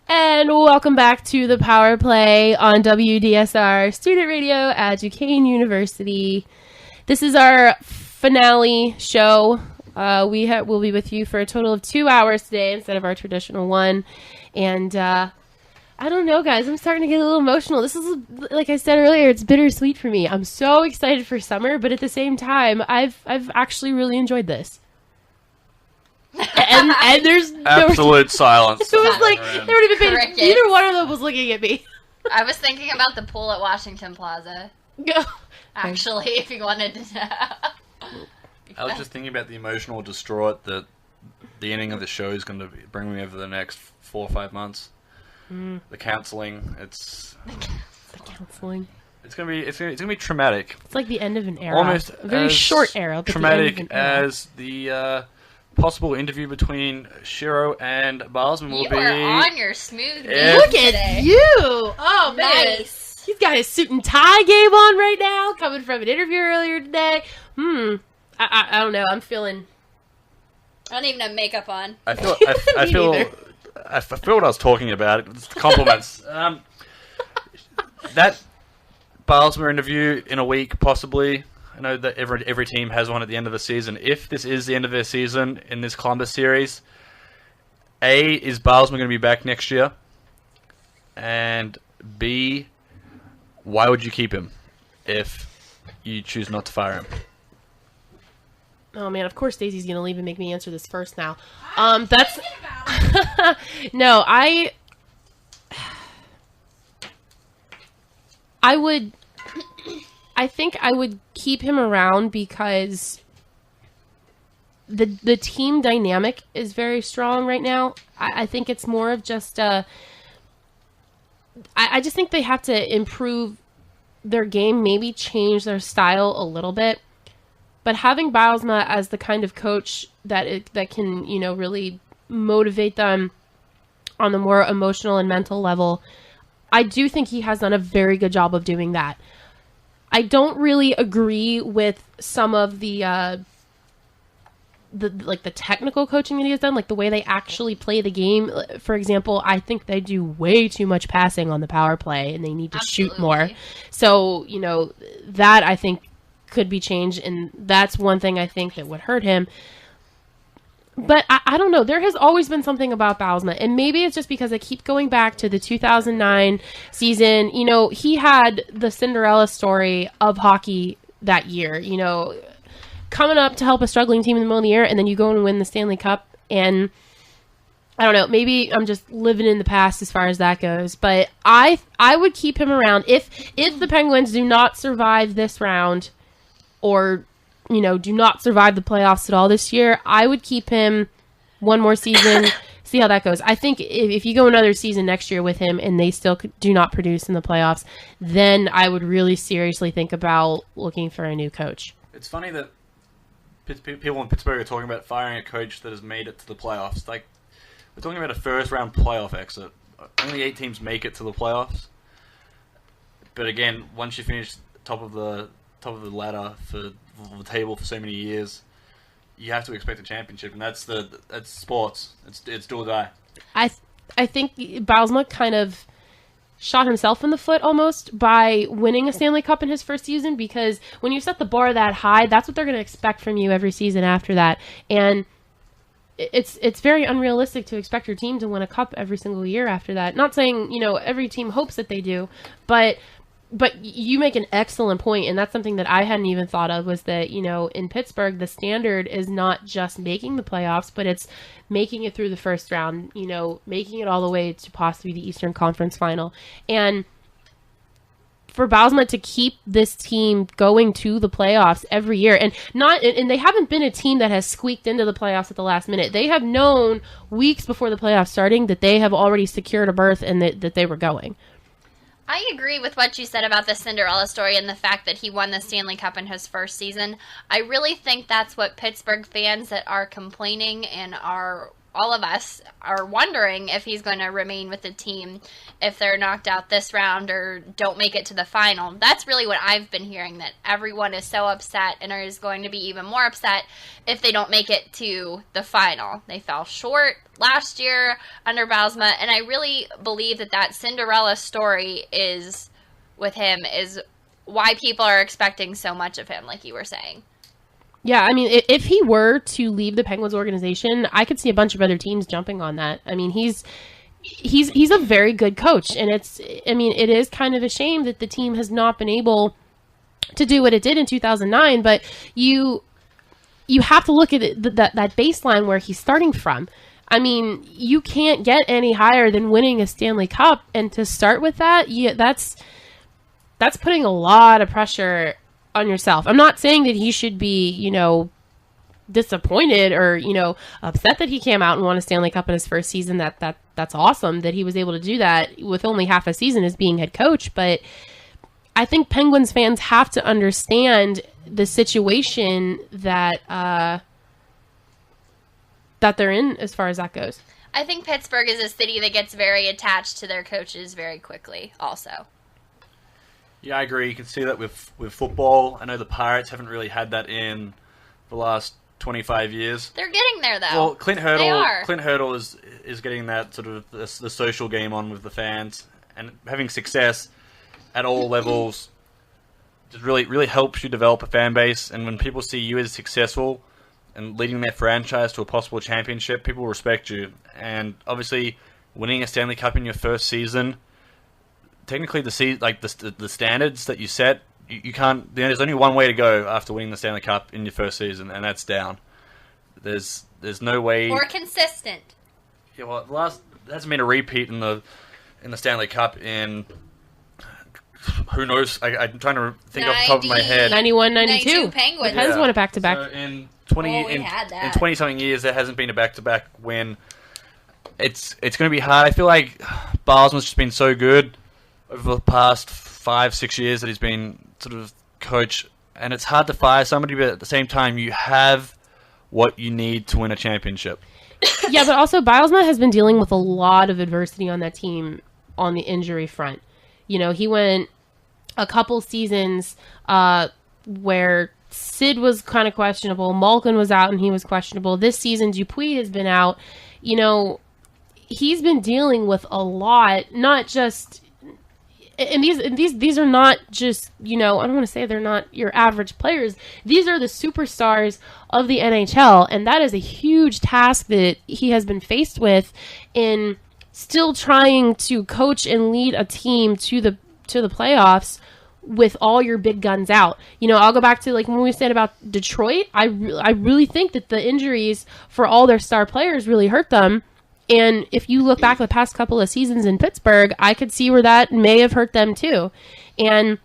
And welcome back to the Power Play on WDSR Student Radio at Duquesne University. This is our finale show. We'll be with you for a total of 2 hours today instead of our traditional one. And I don't know, guys. I'm starting to get a little emotional. This is, like I said earlier, it's bittersweet for me. I'm so excited for summer, but at the same time, I've actually really enjoyed this. And there's absolute silence. It was like there would have been neither one of them was looking at me. I was thinking about the pool at Washington Plaza. Actually, if you wanted to know. I was just thinking about the emotional distraught that the ending of the show is going to bring me over the next 4 or 5 months. The counseling, it's gonna be traumatic. It's like the end of an era, almost a very short era, but traumatic as the possible interview between Shiro and Balsman will be. You are on your smooth game Look today. at you! Oh man, nice. He's got his suit and tie game on right now, coming from an interview earlier today. I don't know. I'm feeling. I don't even have makeup on. I feel what I was talking about. It's compliments. That Balsmer interview in a week, possibly. I know that every team has one at the end of the season. If this is the end of their season in this Columbus series, A, is Balsmer going to be back next year? And B, why would you keep him if you choose not to fire him? Oh man, of course Daisy's gonna leave and make me answer this first now. That's no, I think I would keep him around because the team dynamic is very strong right now. I think it's more of just I just think they have to improve their game, maybe change their style a little bit. But having Bylsma as the kind of coach that can, really motivate them on the more emotional and mental level, I do think he has done a very good job of doing that. I don't really agree with some of the technical coaching that he has done, like the way they actually play the game. For example, I think they do way too much passing on the power play, and they need to shoot more. So, that I think could be changed, and that's one thing I think that would hurt him. But I don't know. There has always been something about Bylsma, and maybe it's just because I keep going back to the 2009 season. He had the Cinderella story of hockey that year, coming up to help a struggling team in the middle of the year, and then you go and win the Stanley Cup. And I don't know, maybe I'm just living in the past as far as that goes, but I would keep him around if the Penguins do not survive this round, or do not survive the playoffs at all this year. I would keep him one more season, see how that goes. I think if you go another season next year with him and they still do not produce in the playoffs, then I would really seriously think about looking for a new coach. It's funny that people in Pittsburgh are talking about firing a coach that has made it to the playoffs. Like, we're talking about a first-round playoff exit. Only 8 teams make it to the playoffs. But again, once you finish top of the ladder for the table for so many years, you have to expect a championship, and that's sports. It's do or die. I think Bylsma kind of shot himself in the foot almost by winning a Stanley Cup in his first season, because when you set the bar that high, that's what they're going to expect from you every season after that. And it's very unrealistic to expect your team to win a cup every single year after that. Not saying, every team hopes that they do, but you make an excellent point, and that's something that I hadn't even thought of, was that, in Pittsburgh, the standard is not just making the playoffs, but it's making it through the first round, making it all the way to possibly the Eastern Conference Final. And for Bylsma to keep this team going to the playoffs every year, and they haven't been a team that has squeaked into the playoffs at the last minute. They have known weeks before the playoffs starting that they have already secured a berth and that they were going. I agree with what you said about the Cinderella story and the fact that he won the Stanley Cup in his first season. I really think that's what Pittsburgh fans that are complaining and are all of us are wondering if he's going to remain with the team if they're knocked out this round or don't make it to the final. That's really what I've been hearing, that everyone is so upset and is going to be even more upset if they don't make it to the final. They fell short last year under Bylsma, and I really believe that Cinderella story is with him is why people are expecting so much of him, like you were saying. Yeah, I mean, if he were to leave the Penguins organization, I could see a bunch of other teams jumping on that. I mean, he's a very good coach, and it is kind of a shame that the team has not been able to do what it did in 2009, but you have to look at that baseline where he's starting from. I mean, you can't get any higher than winning a Stanley Cup, and to start with that, that's putting a lot of pressure on yourself. I'm not saying that he should be, disappointed or, upset that he came out and won a Stanley Cup in his first season. That's awesome that he was able to do that with only half a season as being head coach. But I think Penguins fans have to understand the situation that they're in as far as that goes. I think Pittsburgh is a city that gets very attached to their coaches very quickly also. Yeah, I agree. You can see that with football. I know the Pirates haven't really had that in the last 25 years. They're getting there, though. Well, Clint Hurdle is getting that sort of the social game on with the fans, and having success at all levels just really helps you develop a fan base. And when people see you as successful and leading their franchise to a possible championship, people respect you. And obviously, winning a Stanley Cup in your first season, technically the standards that you set, you can't. There's only one way to go after winning the Stanley Cup in your first season, and that's down. There's no way. Or consistent. Yeah, well, there hasn't been a repeat in the Stanley Cup in who knows. I'm trying to think off the top of my head. 91, 92. 92 Penguins. The Pens won a back-to-back. So in 20 something years, there hasn't been a back-to-back win. It's going to be hard. I feel like Bylsma's just been so good over the past 5-6 years that he's been sort of coach, and it's hard to fire somebody, but at the same time, you have what you need to win a championship. Yeah, but also Bylsma has been dealing with a lot of adversity on that team on the injury front. He went a couple seasons where Sid was kind of questionable, Malkin was out and he was questionable. This season, Dupuis has been out. He's been dealing with a lot, not just... And these are not just, I don't want to say they're not your average players. These are the superstars of the NHL, and that is a huge task that he has been faced with in still trying to coach and lead a team to the playoffs with all your big guns out. I'll go back to like when we said about Detroit. I really think that the injuries for all their star players really hurt them. And if you look back the past couple of seasons in Pittsburgh, I could see where that may have hurt them too. And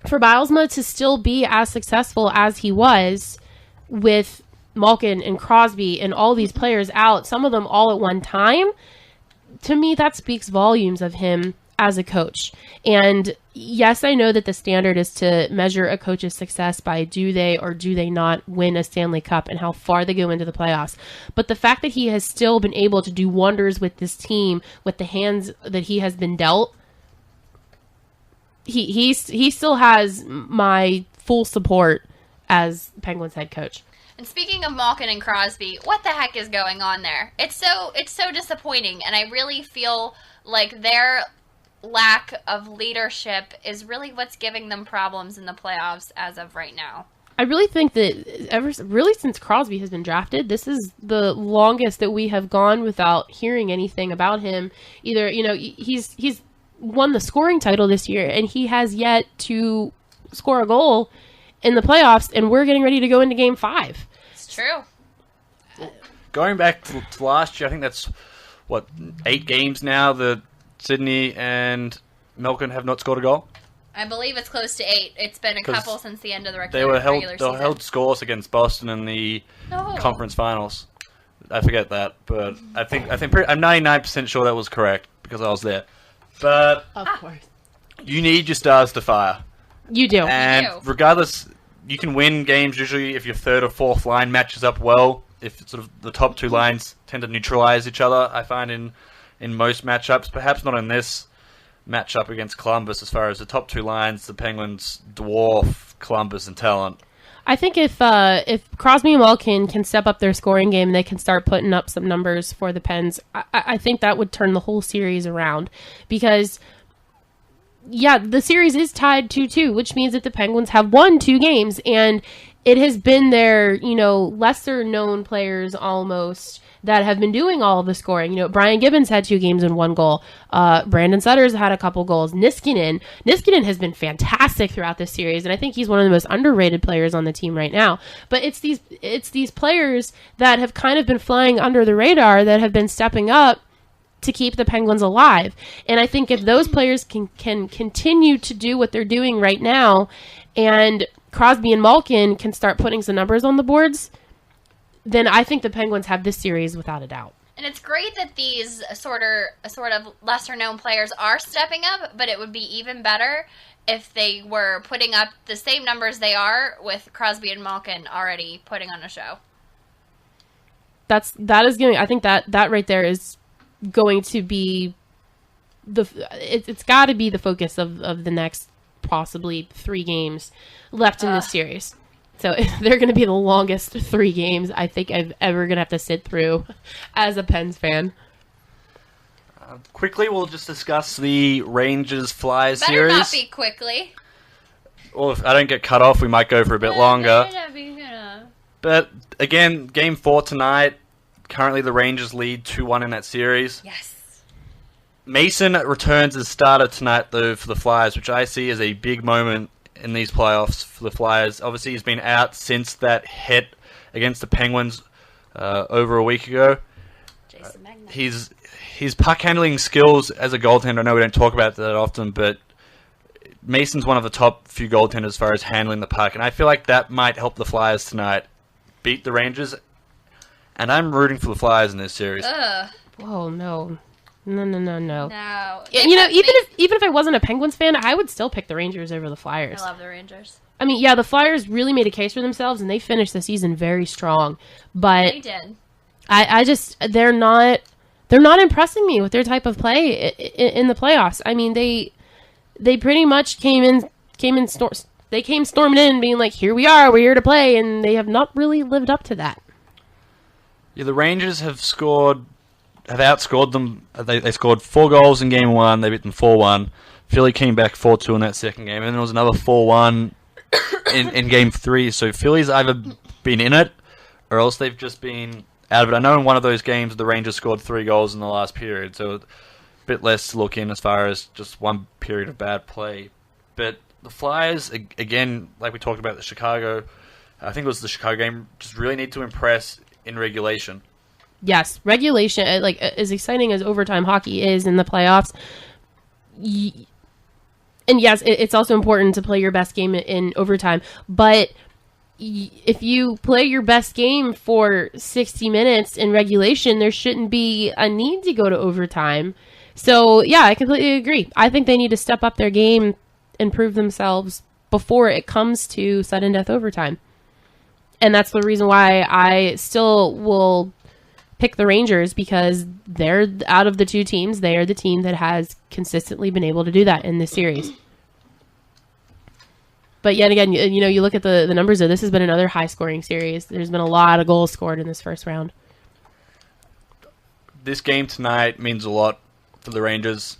for Bylsma to still be as successful as he was with Malkin and Crosby and all these players out, some of them all at one time, to me that speaks volumes of him as a coach. And yes, I know that the standard is to measure a coach's success by do they or do they not win a Stanley Cup and how far they go into the playoffs. But the fact that he has still been able to do wonders with this team, with the hands that he has been dealt, he still has my full support as Penguins head coach. And speaking of Malkin and Crosby, what the heck is going on there? It's so disappointing, and I really feel like their lack of leadership is really what's giving them problems in the playoffs as of right now. I really think that since Crosby has been drafted, this is the longest that we have gone without hearing anything about him. Either, he's won the scoring title this year, and he has yet to score a goal in the playoffs, and we're getting ready to go into Game 5. It's true. Going back to last year, I think that's, 8 games now that Sydney and Malkin have not scored a goal? I believe it's close to 8. It's been a couple since the end of the regular season. They were held scoreless against Boston in the conference finals. I forget that, but I'm 99% sure that was correct because I was there. But of course, you need your stars to fire. You do. And regardless, you can win games usually if your third or fourth line matches up well. if sort of the top two lines tend to neutralize each other, I find in most matchups, perhaps not in this matchup against Columbus as far as the top two lines, the Penguins dwarf Columbus in talent. I think if Crosby and Malkin can step up their scoring game, they can start putting up some numbers for the Pens. I think that would turn the whole series around because, yeah, the series is tied 2-2, which means that the Penguins have won 2 games, and it has been their, lesser known players almost that have been doing all of the scoring. Brian Gibbons had 2 games and 1 goal. Brandon Sutter's had a couple goals. Niskanen has been fantastic throughout this series, and I think he's one of the most underrated players on the team right now. But it's these players that have kind of been flying under the radar that have been stepping up to keep the Penguins alive. And I think if those players can continue to do what they're doing right now, and Crosby and Malkin can start putting some numbers on the boards, then I think the Penguins have this series without a doubt. And it's great that these sort of lesser-known players are stepping up, but it would be even better if they were putting up the same numbers they are with Crosby and Malkin already putting on a show. I think that right there is going to be it's got to be the focus of the next possibly 3 games left in this series. So they're going to be the longest 3 games I think I've ever going to have to sit through as a Pens fan. Quickly, we'll just discuss the Rangers-Flyers Better series. not be quickly. Well, if I don't get cut off, we might go for a bit longer. But again, Game 4 tonight. Currently, the Rangers lead 2-1 in that series. Yes. Mason returns as starter tonight, though, for the Flyers, which I see as a big moment in these playoffs for the Flyers. Obviously, he's been out since that hit against the Penguins over a week ago. Jason Magnet. His puck handling skills as a goaltender, I know we don't talk about that often, but Mason's one of the top few goaltenders as far as handling the puck, and I feel like that might help the Flyers tonight beat the Rangers, and I'm rooting for the Flyers in this series. Ugh. Whoa, no. No. No. Yeah, even if I wasn't a Penguins fan, I would still pick the Rangers over the Flyers. I love the Rangers. I mean, yeah, the Flyers really made a case for themselves, and they finished the season very strong. But They did. I just they're not impressing me with their type of play in the playoffs. I mean, they pretty much came storming in, being like, "Here we are, we're here to play," and they have not really lived up to that. Yeah, the Rangers have outscored them. They scored 4 goals in Game 1. They beat them 4-1. Philly came back 4-2 in that second game, and then there was another 4-1 in Game 3. So Philly's either been in it, or else they've just been out of it. I know in one of those games, the Rangers scored 3 goals in the last period, so a bit less to look in as far as just one period of bad play. But the Flyers, again, like we talked about the Chicago, I think it was the Chicago game, just really need to impress in regulation. Yes, regulation, like as exciting as overtime hockey is in the playoffs, and yes, it's also important to play your best game in overtime, but if you play your best game for 60 minutes in regulation, there shouldn't be a need to go to overtime. So, yeah, I completely agree. I think they need to step up their game and prove themselves before it comes to sudden death overtime. And that's the reason why I still will pick the Rangers, because they're, out of the 2 teams, they are the team that has consistently been able to do that in this series. But yet again, you look at the numbers of this has been another high-scoring series. There's been a lot of goals scored in this first round. This game tonight means a lot for the Rangers.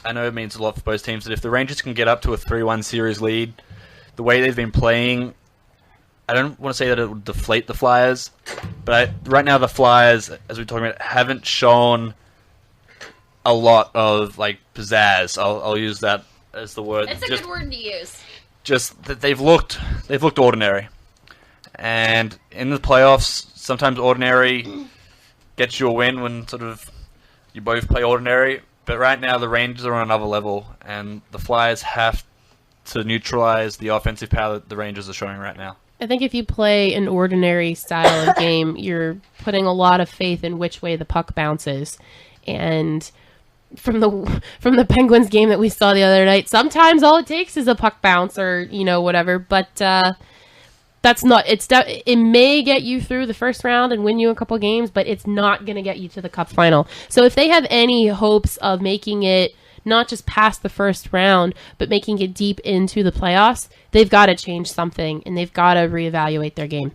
I know it means a lot for both teams, that if the Rangers can get up to a 3-1 series lead, the way they've been playing, I don't want to say that it would deflate the Flyers, but right now the Flyers, as we're talking about, haven't shown a lot of pizzazz. I'll use that as the word. It's a good word to use. Just that they've looked ordinary, and in the playoffs, sometimes ordinary gets you a win when sort of you both play ordinary. But right now, the Rangers are on another level, and the Flyers have to neutralize the offensive power that the Rangers are showing right now. I think if you play an ordinary style of game, you're putting a lot of faith in which way the puck bounces. And from the Penguins game that we saw the other night, sometimes all it takes is a puck bounce or, whatever. But that's not. It may get you through the first round and win you a couple games, but it's not going to get you to the Cup final. So if they have any hopes of making it not just past the first round, but making it deep into the playoffs, they've got to change something and they've got to reevaluate their game.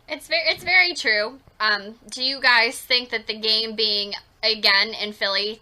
It's very true. Do you guys think that the game being again in Philly